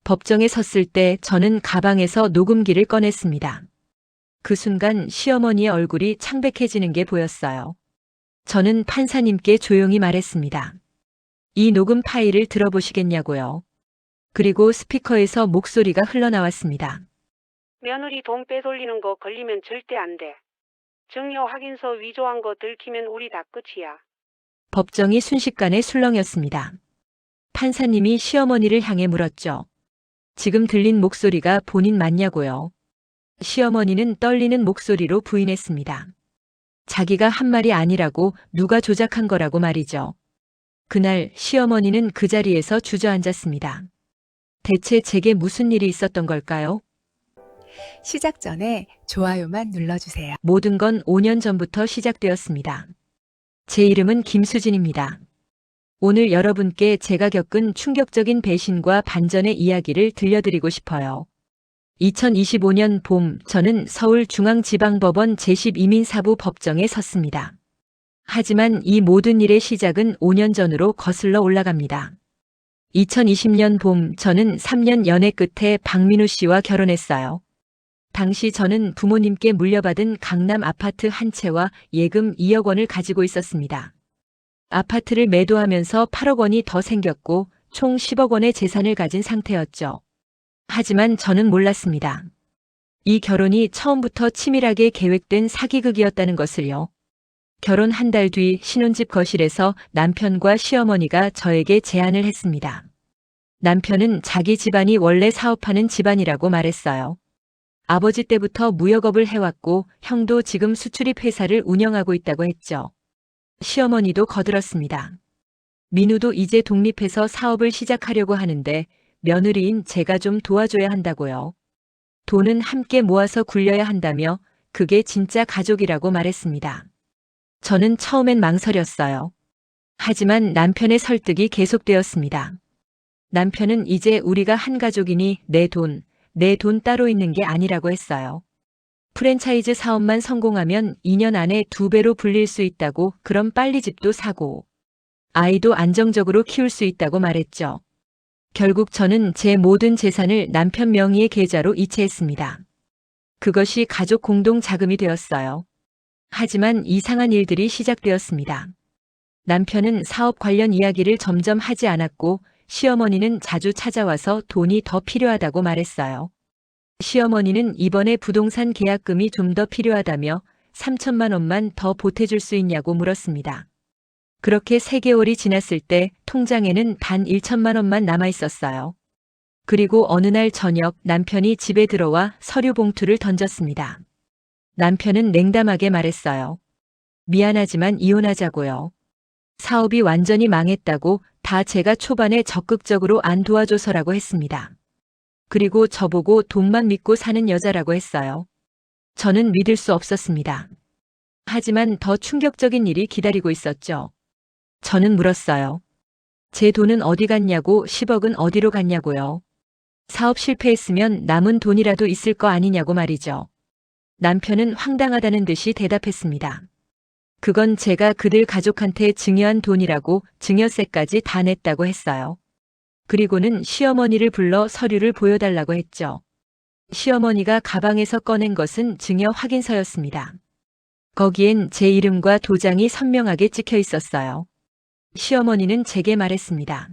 법정에 섰을 때 저는 가방에서 녹음기를 꺼냈습니다. 그 순간 시어머니의 얼굴이 창백해지는 게 보였어요. 저는 판사님께 조용히 말했습니다. 이 녹음 파일을 들어보시겠냐고요. 그리고 스피커에서 목소리가 흘러나왔습니다. 며느리 돈 빼돌리는 거 걸리면 절대 안 돼. 증여 확인서 위조한 거 들키면 우리 다 끝이야. 법정이 순식간에 술렁였습니다. 판사님이 시어머니를 향해 물었죠. 지금 들린 목소리가 본인 맞냐고요. 시어머니는 떨리는 목소리로 부인했습니다. 자기가 한 말이 아니라고 누가 조작한 거라고 말이죠. 그날 시어머니는 그 자리에서 주저앉았습니다. 대체 제게 무슨 일이 있었던 걸까요? 시작 전에 좋아요만 눌러주세요. 모든 건 5년 전부터 시작되었습니다. 제 이름은 김수진입니다. 오늘 여러분께 제가 겪은 충격적인 배신과 반전의 이야기를 들려드리고 싶어요. 2025년 봄, 저는 서울중앙지방법원 제12민사부 법정에 섰습니다. 하지만 이 모든 일의 시작은 5년 전으로 거슬러 올라갑니다. 2020년 봄, 저는 3년 연애 끝에 박민우 씨와 결혼했어요. 당시 저는 부모님께 물려받은 강남 아파트 한 채와 예금 2억 원을 가지고 있었습니다. 아파트를 매도하면서 8억 원이 더 생겼고 총 10억 원의 재산을 가진 상태였죠. 하지만 저는 몰랐습니다. 이 결혼이 처음부터 치밀하게 계획된 사기극이었다는 것을요. 결혼 한 달 뒤 신혼집 거실에서 남편과 시어머니가 저에게 제안을 했습니다. 남편은 자기 집안이 원래 사업하는 집안이라고 말했어요. 아버지 때부터 무역업을 해왔고 형도 지금 수출입 회사를 운영하고 있다고 했죠. 시어머니도 거들었습니다. 민우도 이제 독립해서 사업을 시작하려고 하는데 며느리인 제가 좀 도와줘야 한다고요. 돈은 함께 모아서 굴려야 한다며 그게 진짜 가족이라고 말했습니다. 저는 처음엔 망설였어요. 하지만 남편의 설득이 계속되었습니다. 남편은 이제 우리가 한 가족이니 내 돈 따로 있는 게 아니라고 했어요. 프랜차이즈 사업만 성공하면 2년 안에 2배로 불릴 수 있다고, 그럼 빨리 집도 사고 아이도 안정적으로 키울 수 있다고 말했죠. 결국 저는 제 모든 재산을 남편 명의의 계좌로 이체했습니다. 그것이 가족 공동 자금이 되었어요. 하지만 이상한 일들이 시작되었습니다. 남편은 사업 관련 이야기를 점점 하지 않았고 시어머니는 자주 찾아와서 돈이 더 필요하다고 말했어요. 시어머니는 이번에 부동산 계약금이 좀 더 필요하다며 3천만 원만 더 보태줄 수 있냐고 물었습니다. 그렇게 3개월이 지났을 때 통장에는 단 1천만 원만 남아 있었어요. 그리고 어느 날 저녁 남편이 집에 들어와 서류 봉투를 던졌습니다. 남편은 냉담하게 말했어요. 미안하지만 이혼하자고요. 사업이 완전히 망했다고, 다 제가 초반에 적극적으로 안 도와줘서라고 했습니다. 그리고 저보고 돈만 믿고 사는 여자라고 했어요. 저는 믿을 수 없었습니다. 하지만 더 충격적인 일이 기다리고 있었죠. 저는 물었어요. 제 돈은 어디 갔냐고, 10억은 어디로 갔냐고요. 사업 실패했으면 남은 돈이라도 있을 거 아니냐고 말이죠. 남편은 황당하다는 듯이 대답했습니다. 그건 제가 그들 가족한테 증여한 돈이라고, 증여세까지 다 냈다고 했어요. 그리고는 시어머니를 불러 서류를 보여달라고 했죠. 시어머니가 가방에서 꺼낸 것은 증여 확인서였습니다. 거기엔 제 이름과 도장이 선명하게 찍혀 있었어요. 시어머니는 제게 말했습니다.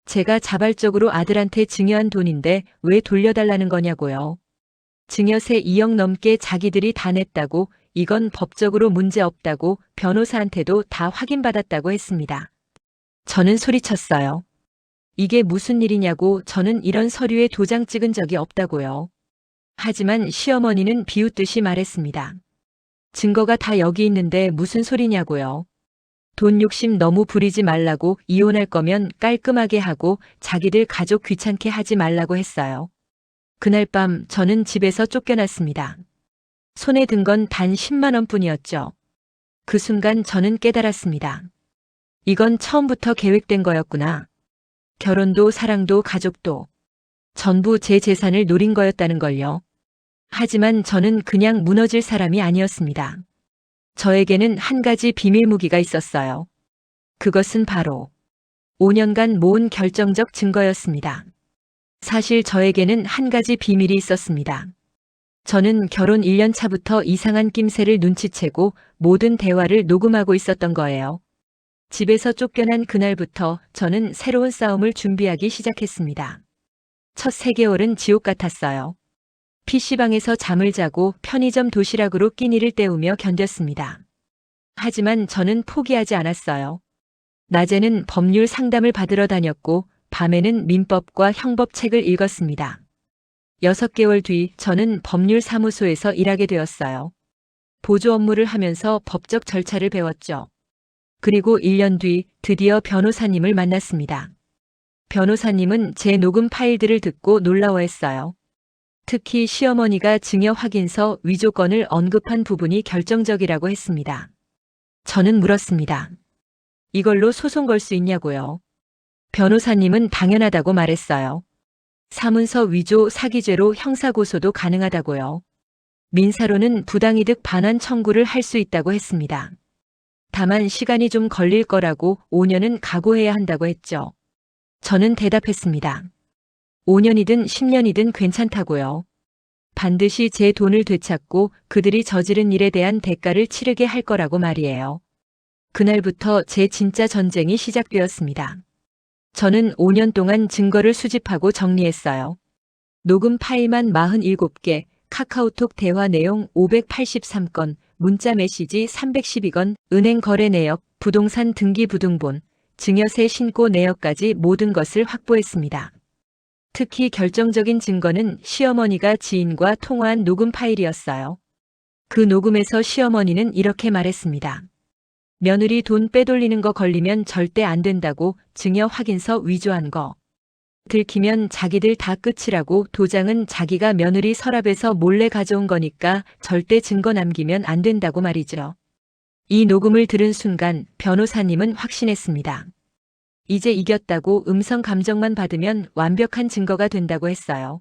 제가 자발적으로 아들한테 증여한 돈인데 왜 돌려달라는 거냐고요. 증여세 2억 넘게 자기들이 다 냈다고, 이건 법적으로 문제 없다고, 변호사한테도 다 확인받았다고 했습니다. 저는 소리쳤어요. 이게 무슨 일이냐고, 저는 이런 서류에 도장 찍은 적이 없다고요. 하지만 시어머니는 비웃듯이 말했습니다. 증거가 다 여기 있는데 무슨 소리냐고요. 돈 욕심 너무 부리지 말라고, 이혼할 거면 깔끔하게 하고 자기들 가족 귀찮게 하지 말라고 했어요. 그날 밤 저는 집에서 쫓겨났습니다. 손에 든 건 단 10만 원뿐이었죠. 그 순간 저는 깨달았습니다. 이건 처음부터 계획된 거였구나. 결혼도 사랑도 가족도 전부 제 재산을 노린 거였다는 걸요. 하지만 저는 그냥 무너질 사람이 아니었습니다. 저에게는 한 가지 비밀 무기가 있었어요. 그것은 바로 5년간 모은 결정적 증거였습니다. 사실 저에게는 한 가지 비밀이 있었습니다. 저는 결혼 1년 차부터 이상한 낌새를 눈치채고 모든 대화를 녹음하고 있었던 거예요. 집에서 쫓겨난 그날부터 저는 새로운 싸움을 준비하기 시작했습니다. 첫 3개월은 지옥 같았어요. PC방에서 잠을 자고 편의점 도시락으로 끼니를 때우며 견뎠습니다. 하지만 저는 포기하지 않았어요. 낮에는 법률 상담을 받으러 다녔고 밤에는 민법과 형법 책을 읽었습니다. 6개월 뒤 저는 법률사무소에서 일하게 되었어요. 보조 업무를 하면서 법적 절차를 배웠죠. 그리고 1년 뒤 드디어 변호사님을 만났습니다. 변호사님은 제 녹음 파일들을 듣고 놀라워했어요. 특히 시어머니가 증여 확인서 위조 건을 언급한 부분이 결정적이라고 했습니다. 저는 물었습니다. 이걸로 소송 걸 수 있냐고요. 변호사님은 당연하다고 말했어요. 사문서 위조 사기죄로 형사고소도 가능하다고요. 민사로는 부당이득 반환 청구를 할 수 있다고 했습니다. 다만 시간이 좀 걸릴 거라고 5년은 각오해야 한다고 했죠. 저는 대답했습니다. 5년이든 10년이든 괜찮다고요. 반드시 제 돈을 되찾고 그들이 저지른 일에 대한 대가를 치르게 할 거라고 말이에요. 그날부터 제 진짜 전쟁이 시작되었습니다. 저는 5년 동안 증거를 수집하고 정리했어요. 녹음 파일만 47개, 카카오톡 대화 내용 583건, 문자 메시지 312건, 은행 거래 내역, 부동산 등기 부등본, 증여세 신고 내역까지 모든 것을 확보했습니다. 특히 결정적인 증거는 시어머니가 지인과 통화한 녹음 파일이었어요. 그 녹음에서 시어머니는 이렇게 말했습니다. 며느리 돈 빼돌리는 거 걸리면 절대 안 된다고 증여 확인서 위조한 거. 들키면 자기들 다 끝이라고 도장은 자기가 며느리 서랍에서 몰래 가져온 거니까 절대 증거 남기면 안 된다고 말이죠. 이 녹음을 들은 순간 변호사님은 확신했습니다. 이제 이겼다고 음성 감정만 받으면 완벽한 증거가 된다고 했어요.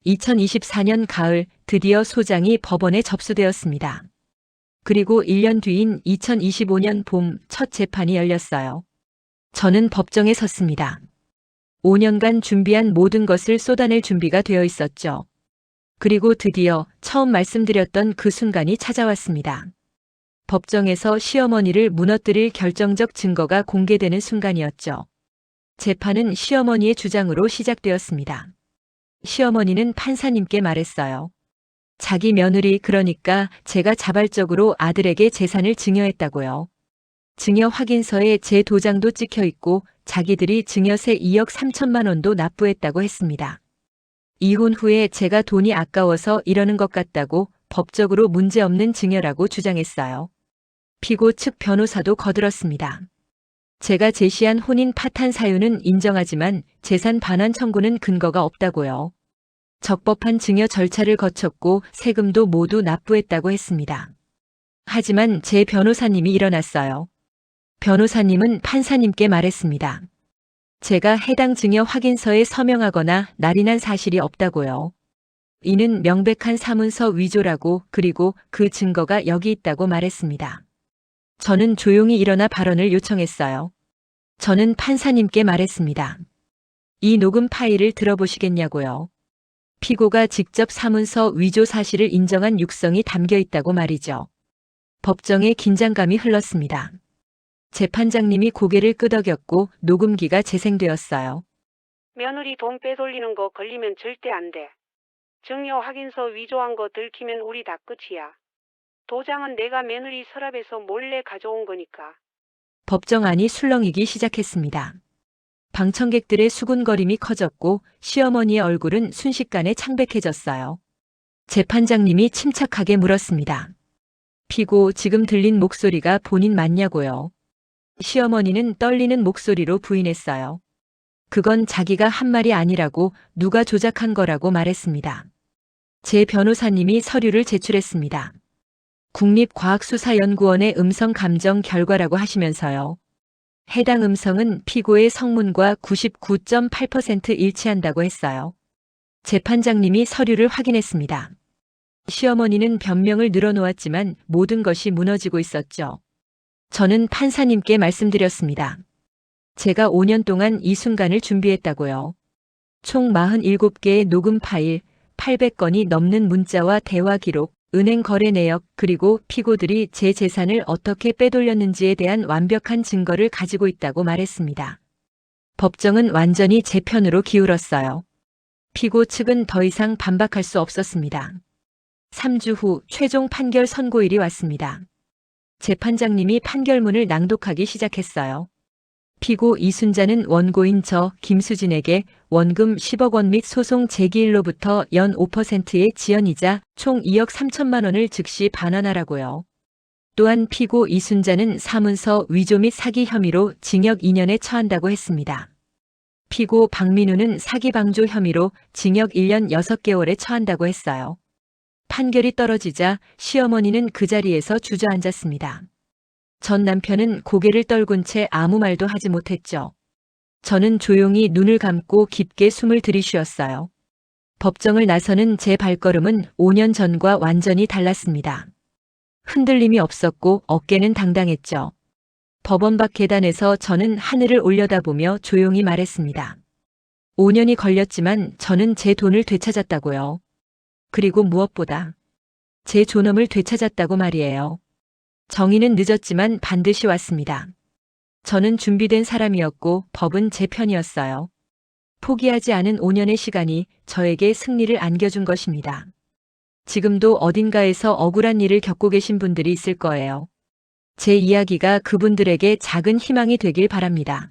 2024년 가을 드디어 소장이 법원에 접수되었습니다. 그리고 1년 뒤인 2025년 봄 첫 재판이 열렸어요. 저는 법정에 섰습니다. 5년간 준비한 모든 것을 쏟아낼 준비가 되어 있었죠. 그리고 드디어 처음 말씀드렸던 그 순간이 찾아왔습니다. 법정에서 시어머니를 무너뜨릴 결정적 증거가 공개되는 순간이었죠. 재판은 시어머니의 주장으로 시작되었습니다. 시어머니는 판사님께 말했어요. 자기 며느리 그러니까 제가 자발적으로 아들에게 재산을 증여했다고요. 증여 확인서에 제 도장도 찍혀 있고 자기들이 증여세 2억 3천만 원도 납부했다고 했습니다. 이혼 후에 제가 돈이 아까워서 이러는 것 같다고 법적으로 문제없는 증여라고 주장했어요. 피고 측 변호사도 거들었습니다. 제가 제시한 혼인 파탄 사유는 인정하지만 재산 반환 청구는 근거가 없다고요. 적법한 증여 절차를 거쳤고 세금도 모두 납부했다고 했습니다. 하지만 제 변호사님이 일어났어요. 변호사님은 판사님께 말했습니다. 제가 해당 증여 확인서에 서명하거나 날인한 사실이 없다고요. 이는 명백한 사문서 위조라고 그리고 그 증거가 여기 있다고 말했습니다. 저는 조용히 일어나 발언을 요청했어요. 저는 판사님께 말했습니다. 이 녹음 파일을 들어보시겠냐고요. 피고가 직접 사문서 위조 사실을 인정한 육성이 담겨 있다고 말이죠. 법정에 긴장감이 흘렀습니다. 재판장님이 고개를 끄덕였고 녹음기가 재생되었어요. 며느리 돈 빼돌리는 거 걸리면 절대 안 돼. 증여 확인서 위조한 거 들키면 우리 다 끝이야. 도장은 내가 며느리 서랍에서 몰래 가져온 거니까. 법정 안이 술렁이기 시작했습니다. 방청객들의 수군거림이 커졌고 시어머니의 얼굴은 순식간에 창백해졌어요. 재판장님이 침착하게 물었습니다. 피고 지금 들린 목소리가 본인 맞냐고요. 시어머니는 떨리는 목소리로 부인했어요. 그건 자기가 한 말이 아니라고 누가 조작한 거라고 말했습니다. 제 변호사님이 서류를 제출했습니다. 국립과학수사연구원의 음성 감정 결과라고 하시면서요. 해당 음성은 피고의 성문과 99.8% 일치한다고 했어요. 재판장님이 서류를 확인했습니다. 시어머니는 변명을 늘어놓았지만 모든 것이 무너지고 있었죠. 저는 판사님께 말씀드렸습니다. 제가 5년 동안 이 순간을 준비했다고요. 총 47개의 녹음 파일, 800건이 넘는 문자와 대화 기록, 은행 거래 내역, 그리고 피고들이 제 재산을 어떻게 빼돌렸는지에 대한 완벽한 증거를 가지고 있다고 말했습니다. 법정은 완전히 제 편으로 기울었어요. 피고 측은 더 이상 반박할 수 없었습니다. 3주 후 최종 판결 선고일이 왔습니다. 재판장님이 판결문을 낭독하기 시작했어요. 피고 이순자는 원고인 저 김수진에게 원금 10억 원 및 소송 제기일로부터 연 5%의 지연이자 총 2억 3천만 원을 즉시 반환하라고요. 또한 피고 이순자는 사문서 위조 및 사기 혐의로 징역 2년에 처한다고 했습니다. 피고 박민우는 사기 방조 혐의로 징역 1년 6개월에 처한다고 했어요. 판결이 떨어지자 시어머니는 그 자리에서 주저앉았습니다. 전 남편은 고개를 떨군 채 아무 말도 하지 못했죠. 저는 조용히 눈을 감고 깊게 숨을 들이쉬었어요. 법정을 나서는 제 발걸음은 5년 전과 완전히 달랐습니다. 흔들림이 없었고 어깨는 당당했죠. 법원 밖 계단에서 저는 하늘을 올려다보며 조용히 말했습니다. 5년이 걸렸지만 저는 제 돈을 되찾았다고요. 그리고 무엇보다 제 존엄을 되찾았다고 말이에요. 정의는 늦었지만 반드시 왔습니다. 저는 준비된 사람이었고 법은 제 편이었어요. 포기하지 않은 5년의 시간이 저에게 승리를 안겨준 것입니다. 지금도 어딘가에서 억울한 일을 겪고 계신 분들이 있을 거예요. 제 이야기가 그분들에게 작은 희망이 되길 바랍니다.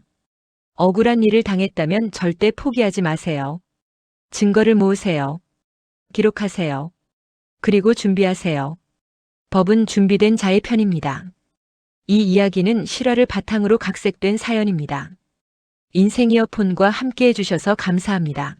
억울한 일을 당했다면 절대 포기하지 마세요. 증거를 모으세요. 기록하세요. 그리고 준비하세요. 법은 준비된 자의 편입니다. 이 이야기는 실화를 바탕으로 각색된 사연입니다. 인생 이어폰과 함께 해주셔서 감사합니다.